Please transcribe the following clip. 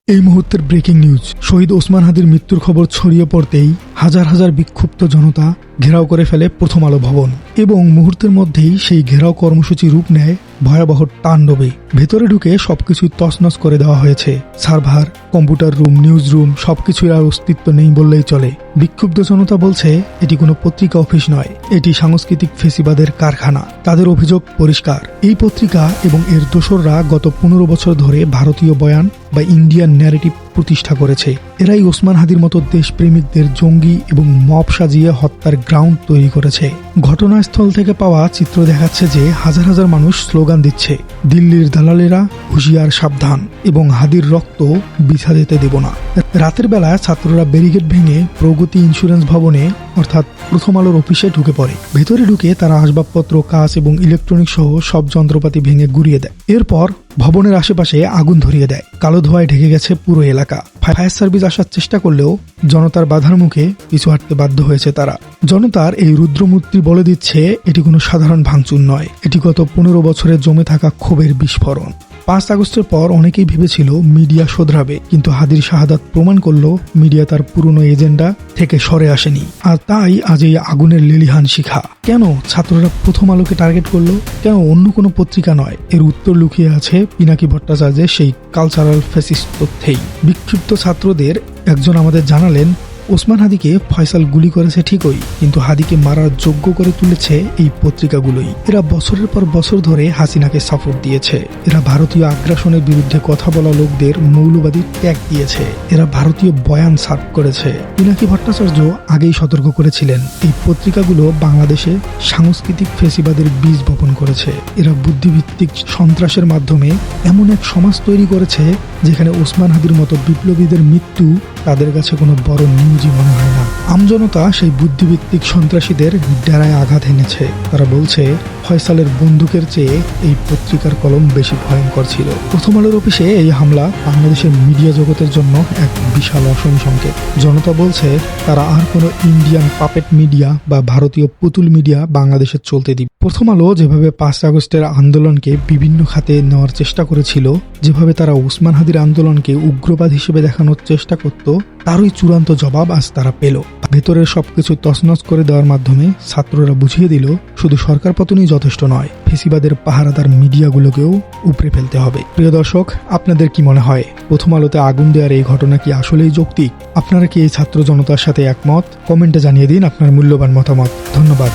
এই মুহূর্তের breaking news. শহীদ ওসমান হাদির মৃত্যুর খবর ছড়িয়ে পড়তেই হাজার হাজার বিক্ষুব্ধ জনতা ঘেরাও করে ফেলে প্রথম আলো ভবন এবং মুহূর্তের মধ্যেই সেই ঘেরাও কর্মসূচি রূপ নেয় ভয়াবহ তাণ্ডবে। ভেতরে ঢুকে সবকিছুই তছনছ করে দেওয়া হয়েছে। Server, computer room, news room সবকিছুর আর অস্তিত্ব নেই বললেই চলে। বিক্ষুব্ধ জনতা বলছে এটি কোনো পত্রিকা অফিস নয়, এটি সাংস্কৃতিক ফেসিবাদের কারখানা। তাদের অভিযোগ পরিষ্কার, এই পত্রিকা এবং এর দোসররা গত 15 বছর ধরে ভারতীয় বয়ান বা ইন্ডিয়ান ন্যারেটিভ প্রতিষ্ঠা করেছে। এরাই ওসমান হাদির মতো দেশপ্রেমিকদের জঙ্গি এবং মব সাজিয়ে হত্যার গ্রাউন্ড তৈরি করেছে। ঘটনাস্থল থেকে পাওয়া চিত্র দেখাচ্ছে যে হাজার হাজার মানুষ স্লোগান দিচ্ছে, দিল্লির দালালেরা হুঁশিয়ার সাবধান এবং হাদির রক্ত বিছা যেতে দেব না। রাতের বেলা ছাত্ররা ব্যারিকেড ভেঙে প্রগতি ইন্স্যুরেন্স ভবনে অর্থাৎ প্রথম আলোর অফিসে ঢুকে পড়ে। ভেতরে ঢুকে তারা আসবাবপত্র, কাঁচ এবং ইলেকট্রনিক সহ সব যন্ত্রপাতি ভেঙে গুড়িয়ে দেয়। এরপর ভবনের আশেপাশে আগুন ধরিয়ে দেয়। কালো ধোঁয়ায় ঢেকে গেছে পুরো এলাকা। ফায়ার সার্ভিস আসার চেষ্টা করলেও জনতার বাধার মুখে পিছু হাঁটতে বাধ্য হয়েছে তারা। জনতার এই রুদ্রমূর্তি বলে দিচ্ছে এটি কোনো সাধারণ ভাঙচুর নয়, এটি গত 15 বছরে জমে থাকা ক্ষোভের বিস্ফোরণ। 5 আগস্টের পর অনেকেই ভেবেছিল মিডিয়া শোধরাবে, কিন্তু হাদির শাহাদাত প্রমাণ করলো মিডিয়া তার পুরনো এজেন্ডা থেকে সরে আসেনি। আর তাই আজ এই আগুনের লেলিহান শিখা। কেন ছাত্ররা প্রথম আলোকে টার্গেট করলো, কেন অন্য কোনো পত্রিকা নয়? এর উত্তর লুকিয়ে আছে পিনাকি ভট্টাচার্যের সেই কালচারাল ফ্যাসিস্ট তথ্যেই। বিক্ষিপ্ত ছাত্রদের একজন আমাদের জানালেন, ওসমান হাদিকে ফয়সাল গুলি করেছে ঠিকই, কিন্তু হাদিকে মারার যোগ্য করে তুলেছে এই পত্রিকাগুলোই। এরা বছরের পর বছর ধরে হাসিনাকে সাপোর্ট দিয়েছে। এরা ভারতীয় আগ্রাসনের বিরুদ্ধে কথা বলা লোকদের মৌলবাদী ট্যাগ দিয়েছে। এরা ভারতীয় বয়ান সার্ভ করেছে। পিনাকি ভট্টাচার্য আগেই সতর্ক করেছিলেন, এই পত্রিকাগুলো বাংলাদেশে সাংস্কৃতিক ফেসিবাদের বীজ বপন করেছে। এরা বুদ্ধিভিত্তিক সন্ত্রাসের মাধ্যমে এমন এক সমাজ তৈরি করেছে যেখানে ওসমান হাদির মতো বিপ্লবীদের মৃত্যু তাদের কাছে কোনো বড় নিউজই মনে হয় না। আমজনতা সেই বুদ্ধিভিত্তিক সন্ত্রাসীদের ডেরায় আঘাত এনেছে। তারা বলছে ফয়সালের বন্দুকের চেয়ে এই পত্রিকার কলম বেশি ভয়ঙ্কর ছিল। প্রথম আলোর অফিসে এই হামলা বাংলাদেশের মিডিয়া জগতের জন্য এক বিশাল অশনি সংকেত। জনতা বলছে তারা আর কোনো ইন্ডিয়ান পাপেট মিডিয়া বা ভারতীয় পুতুল মিডিয়া বাংলাদেশে চলতে দিবে। প্রথম আলো যেভাবে 5 আগস্টের আন্দোলনকে বিভিন্ন খাতে নেওয়ার চেষ্টা করেছিল, যেভাবে তারা ওসমান হাদির আন্দোলনকে উগ্রবাদ হিসেবে দেখানোর চেষ্টা করত, তারই চূড়ান্ত জবাব আজ তারা পেল। ভেতরের সবকিছু তছনছ করে দেওয়ার মাধ্যমে ছাত্ররা বুঝিয়ে দিল শুধু সরকার পতনই যথেষ্ট নয়, ফেসিবাদের পাহারাদার মিডিয়াগুলোকেও উপড়ে ফেলতে হবে। প্রিয় দর্শক, আপনাদের কি মনে হয় প্রথম আলোতে আগুন দেওয়ার এই ঘটনা কি আসলেই যৌক্তিক? আপনারা কি এই ছাত্র জনতার সাথে একমত? কমেন্টে জানিয়ে দিন আপনার মূল্যবান মতামত। ধন্যবাদ।